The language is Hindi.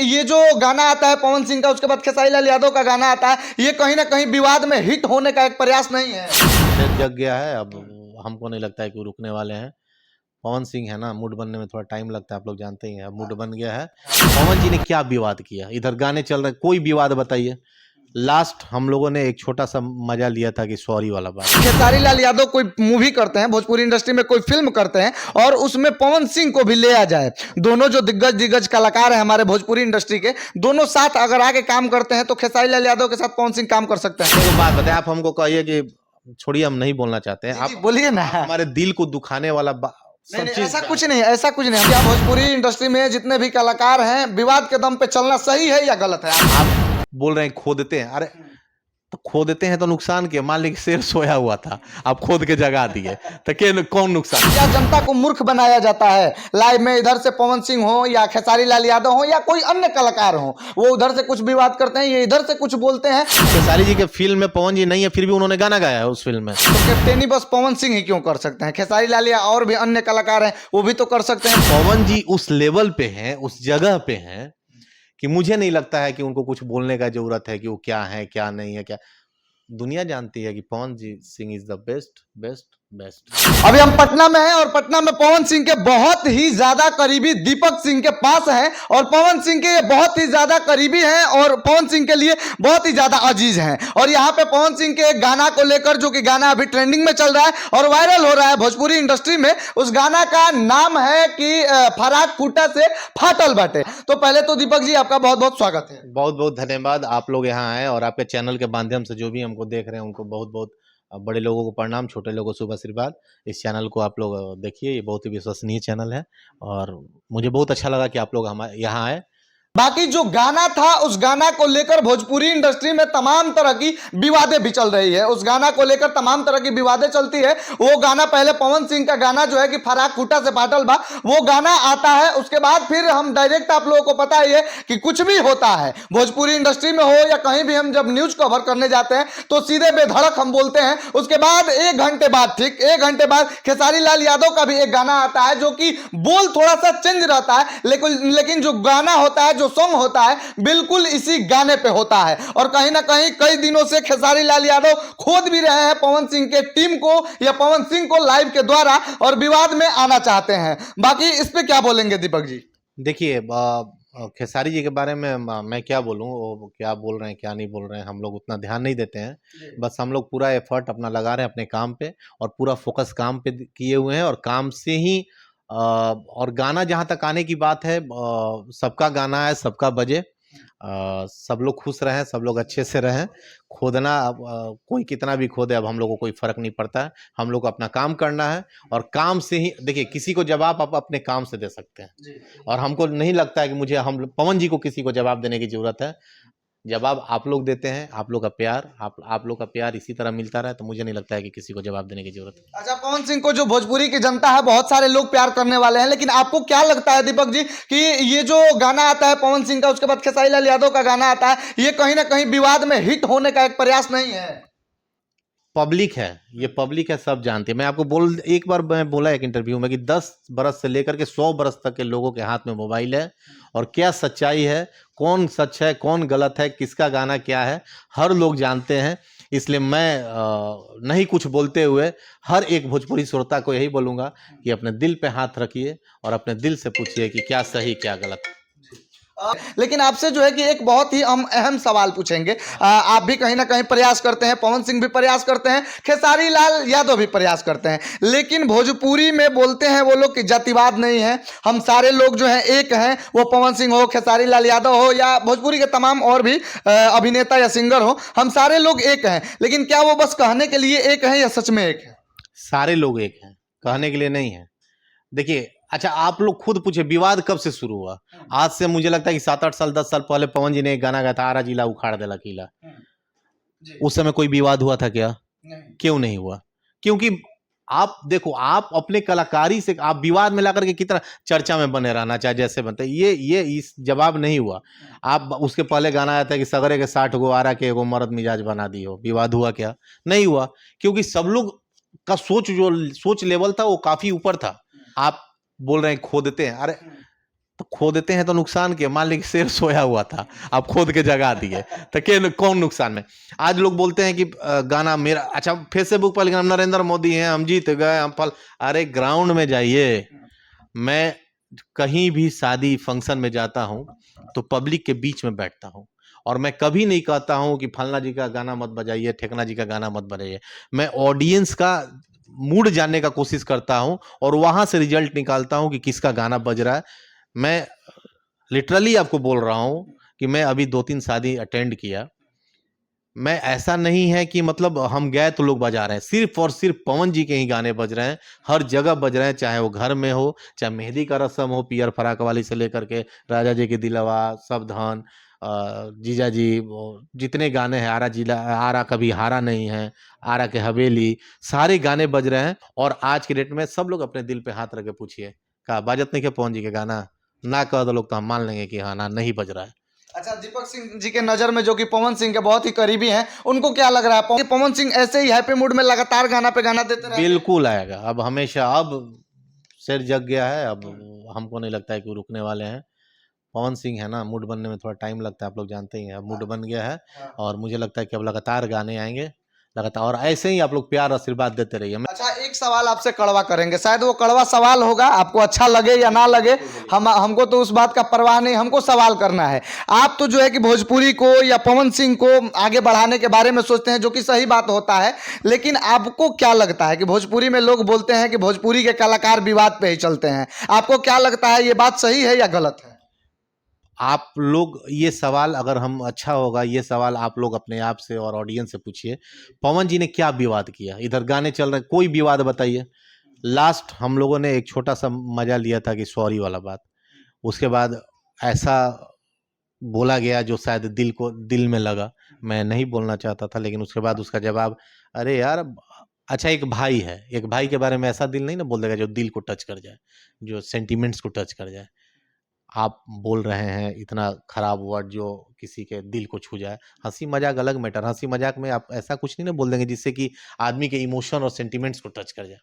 ये जो गाना आता है पवन सिंह का, उसके बाद खेसारी लाल यादव का गाना आता है, ये कहीं ना कहीं विवाद में हिट होने का एक प्रयास नहीं है? जग गया है अब। हमको नहीं लगता है कि वो रुकने वाले हैं। पवन सिंह है ना, मूड बनने में थोड़ा टाइम लगता है, आप लोग जानते ही हैं। अब मूड बन गया है। पवन जी ने क्या विवाद किया? इधर गाने चल रहे, कोई विवाद बताइए। लास्ट हम लोगों ने एक छोटा सा मजा लिया था कि सॉरी वाला बात। खेसारी लाल यादव कोई मूवी करते हैं, भोजपुरी इंडस्ट्री में कोई फिल्म करते हैं और उसमें पवन सिंह को भी ले आ जाए, दोनों जो दिग्गज दिग्गज कलाकार हैं हमारे भोजपुरी इंडस्ट्री के, दोनों साथ अगर आके काम करते हैं तो खेसारी लाल यादव के साथ पवन सिंह काम कर सकते हैं। एक बात बताए, आप हमको कहिए कि छोड़िए, हम नहीं बोलना चाहते हैं। आप बोलिए ना। हमारे दिल को दुखाने वाला सब नहीं, चीज ऐसा कुछ नहीं है, ऐसा कुछ नहीं है। क्या भोजपुरी इंडस्ट्री में जितने भी कलाकार हैं, विवाद के दम पे चलना सही है या गलत है? आप बोल रहे हैं खोदते हैं। अरे तो खोदते हैं तो नुकसान क्या? मान लीजिए शेर सोया हुआ था, आप खोद के जगा दिए, तो कौन नुकसान? क्या जनता को मूर्ख बनाया जाता है? लाइव में इधर से पवन सिंह हो या खेसारी लाल यादव हो या कोई अन्य कलाकार हो, वो उधर से कुछ विवाद करते हैं, ये इधर से कुछ बोलते हैं। खेसारी जी के फिल्म में पवन जी नहीं है, फिर भी उन्होंने गाना गाया है उस फिल्म में। तो कैप्टेनी बस पवन सिंह ही क्यों कर सकते हैं? खेसारी लाल या और भी अन्य कलाकार हैं, वो भी तो कर सकते हैं। पवन जी उस लेवल पे हैं, उस जगह पे हैं कि मुझे नहीं लगता है कि उनको कुछ बोलने का जरूरत है कि वो क्या है क्या नहीं है। क्या दुनिया जानती है कि Pawan ji Singh is the best best best. अभी हम पटना में हैं और पटना में पवन सिंह के बहुत ही ज्यादा करीबी दीपक सिंह के पास हैं और पवन सिंह के बहुत ही ज्यादा करीबी हैं और पवन सिंह के लिए बहुत ही ज्यादा अजीज हैं। और यहाँ पे पवन सिंह के एक गाना को लेकर, जो कि गाना अभी ट्रेंडिंग में चल रहा है और वायरल हो रहा है भोजपुरी इंडस्ट्री में, उस गाना का नाम है कि फराक फूटा से फाटल बाटे। तो पहले तो दीपक जी आपका बहुत बहुत स्वागत है। बहुत बहुत धन्यवाद, आप लोग यहाँ आए और आपके चैनल के माध्यम से जो भी हमको देख रहे हैं उनको बहुत बहुत, बड़े लोगों को प्रणाम, छोटे लोगों को शुभ आशीर्वाद। इस चैनल को आप लोग देखिए, ये बहुत ही विश्वसनीय चैनल है और मुझे बहुत अच्छा लगा कि आप लोग हमारे यहाँ आए। बाकी जो गाना था, उस गाना को लेकर भोजपुरी इंडस्ट्री में तमाम तरह की विवादें भी चल रही है। उस गाना को लेकर तमाम तरह की विवादें चलती है। वो गाना पहले पवन सिंह का गाना जो है कि फराक फूटा से फाटल बा, वो गाना आता है। उसके बाद फिर हम डायरेक्ट, आप लोगों को पता ही है कि कुछ भी होता है भोजपुरी इंडस्ट्री में हो या कहीं भी, हम जब न्यूज कवर करने जाते हैं तो सीधे बेधड़क हम बोलते हैं। उसके बाद एक घंटे बाद, ठीक एक घंटे बाद, खेसारी लाल यादव का भी एक गाना आता है जो कि बोल थोड़ा सा चेंज रहता है, लेकिन जो गाना होता है, जो सॉन्ग होता है, बिल्कुल इसी गाने पे होता है। और कहीं ना कहीं कई दिनों से खेसारी लाल यादव खोद भी रहे हैं पवन सिंह के टीम को या पवन सिंह को लाइव के द्वारा और विवाद में आना चाहते हैं। बाकी इस पे क्या बोलेंगे दीपक जी? देखिए, खेसारी जी के बारे में मैं क्या बोलूं, वो क्या बोल रहे हैं क्या नहीं बोल रहे हैं, हम लोग उतना ध्यान नहीं देते हैं। बस हम लोग पूरा एफर्ट अपना लगा रहे हैं अपने काम पे और पूरा फोकस काम पे किए हुए हैं और काम से ही और गाना जहां तक आने की बात है, सबका गाना है, सबका बजे, सब लोग खुश रहें, सब लोग अच्छे से रहें। खोदना, कोई कितना भी खोदे, अब हम लोग को कोई फर्क नहीं पड़ता है। हम लोग को अपना काम करना है और काम से ही, देखिए, किसी को जवाब आप अपने काम से दे सकते हैं और हमको नहीं लगता है कि मुझे, हम पवन जी को किसी को जवाब देने की जरूरत है। जवाब आप लोग देते हैं, आप लोग का प्यार, आप लोग का प्यार इसी तरह मिलता रहे, तो मुझे नहीं लगता है कि किसी को जवाब देने की जरूरत है। अच्छा, पवन सिंह को जो भोजपुरी की जनता है, बहुत सारे लोग प्यार करने वाले हैं, लेकिन आपको क्या लगता है दीपक जी कि ये जो गाना आता है पवन सिंह का, उसके बाद खेसारी लाल यादव का गाना आता है, ये कहीं ना कहीं विवाद में हिट होने का एक प्रयास नहीं है? पब्लिक है, ये पब्लिक है, सब जानते हैं। मैं आपको एक बार मैं बोला एक इंटरव्यू में कि 10 बरस से लेकर के 100 बरस तक के लोगों के हाथ में मोबाइल है और क्या सच्चाई है, कौन सच है कौन गलत है, किसका गाना क्या है, हर लोग जानते हैं। इसलिए मैं नहीं कुछ बोलते हुए हर एक भोजपुरी श्रोता को यही बोलूँगा कि अपने दिल पे हाथ रखिए और अपने दिल से पूछिए कि क्या सही क्या गलत। लेकिन आपसे जो है कि एक बहुत ही हम अहम सवाल पूछेंगे। आप भी कहीं ना कहीं प्रयास करते हैं, पवन सिंह भी प्रयास करते हैं, खेसारी लाल यादव भी प्रयास करते हैं, लेकिन भोजपुरी में बोलते हैं वो लोग कि जातिवाद नहीं है, हम सारे लोग जो हैं एक हैं। वो पवन सिंह हो, खेसारी लाल यादव हो या भोजपुरी के तमाम और भी अभिनेता या सिंगर हो, हम सारे लोग एक हैं। लेकिन क्या वो बस कहने के लिए एक हैं या सच में एक है? सारे लोग एक हैं, कहने के लिए नहीं है। देखिए, अच्छा, आप लोग खुद पूछे विवाद कब से शुरू हुआ? आज से मुझे लगता है कि 7-8 साल 10 साल पहले पवन जी ने एक गाना गाया था, आरा जिला उखाड़ देला किला। उस समय कोई विवाद हुआ था क्या? क्यों नहीं हुआ? क्योंकि आप देखो, आप अपने कलाकारी से आप विवाद में लाकर के कितना चर्चा में बने रहना, चाहे जैसे बनते, ये इस जवाब नहीं हुआ। आप उसके पहले गाना आया था कि सगरे के 60 गो आरा के एगो मर्द मिजाज बना दी हो, विवाद हुआ क्या? नहीं हुआ, क्योंकि सब लोग का सोच लेवल था वो काफी ऊपर था। आप बोल रहे हैं खोदते हैं, अरे तो खो देते हैं तो नुकसान क्या, मान लीजिए शेर सोया हुआ था, आप खोद के जगा दिए, तो क्या कौन नुकसान में। आज लोग बोलते हैं कि गाना मेरा अच्छा, फेसबुक पर लिखना नरेंद्र मोदी हैं, हम जीत गए, हम फल। अरे ग्राउंड में जाइए। मैं कहीं भी शादी फंक्शन में जाता हूं तो पब्लिक के बीच में बैठता हूं, और मैं कभी नहीं कहता हूं कि फलना जी का गाना मत बजाइए, ठेकना जी का गाना मत बजाइए। मैं ऑडियंस का मूड जानने का कोशिश करता हूं और वहां से रिजल्ट निकालता हूं कि किसका गाना बज रहा है। मैं लिटरली आपको बोल रहा हूं कि मैं अभी 2-3 शादी अटेंड किया। मैं ऐसा नहीं है कि मतलब हम गए तो लोग बजा रहे हैं, सिर्फ और सिर्फ पवन जी के ही गाने बज रहे हैं, हर जगह बज रहे हैं, चाहे वो घर में हो, चाहे मेहंदी का रस्म हो, पियर फराक वाली से लेकर के राजा जी की दिलवा, सावधान, जीजा जी, वो जितने गाने हैं, आरा जिला, आरा कभी हारा नहीं है, आरा के हवेली, सारे गाने बज रहे हैं। और आज के डेट में सब लोग अपने दिल पे हाथ रख के पूछिए, का बाजत नहीं क्या पवन जी के गाना, ना कह दो लोग तो हम मान लेंगे कि हाँ ना नहीं बज रहा है। अच्छा, दीपक सिंह जी के नज़र में जो कि पवन सिंह के बहुत ही करीबी हैं, उनको क्या लग रहा है पवन सिंह ऐसे ही हैप्पी मूड में लगातार गाना पे गाना देते रहेंगे? बिल्कुल आएगा, अब हमेशा, अब शेर जग गया है, अब हमको नहीं लगता है कि वो रुकने वाले हैं। पवन सिंह है ना, मूड बनने में थोड़ा टाइम लगता है, आप लोग जानते ही हैं, अब मूड बन गया है। हाँ। और मुझे लगता है कि अब लगातार गाने आएंगे लगातार, और ऐसे ही आप लोग प्यार आशीर्वाद देते रहिए। अच्छा, एक सवाल आपसे कड़वा करेंगे, शायद वो कड़वा सवाल होगा, आपको अच्छा लगे या ना लगे, हमको तो उस बात का परवाह नहीं, हमको सवाल करना है। आप तो जो है कि भोजपुरी को या पवन सिंह को आगे बढ़ाने के बारे में सोचते हैं, जो कि सही बात होता है, लेकिन आपको क्या लगता है कि भोजपुरी में लोग बोलते हैं कि भोजपुरी के कलाकार विवाद पे ही चलते हैं, आपको क्या लगता है, ये बात सही है या गलत है? आप लोग ये सवाल, अगर हम अच्छा होगा, ये सवाल आप लोग अपने आप से और ऑडियंस से पूछिए, पवन जी ने क्या विवाद किया, इधर गाने चल रहे हैं, कोई विवाद बताइए। लास्ट हम लोगों ने एक छोटा सा मजा लिया था कि सॉरी वाला बात, उसके बाद ऐसा बोला गया जो शायद दिल में लगा। मैं नहीं बोलना चाहता था, लेकिन उसके बाद उसका जवाब, अरे यार, अच्छा एक भाई है, एक भाई के बारे में ऐसा दिल नहीं ना बोल देगा जो दिल को टच कर जाए, जो सेंटिमेंट्स को टच कर जाए। आप बोल रहे हैं इतना खराब वर्ड जो किसी के दिल को छू जाए। हंसी मजाक अलग मैटर, हंसी मजाक में आप ऐसा कुछ नहीं ना बोल देंगे जिससे कि आदमी के इमोशन और सेंटिमेंट्स को टच कर जाए।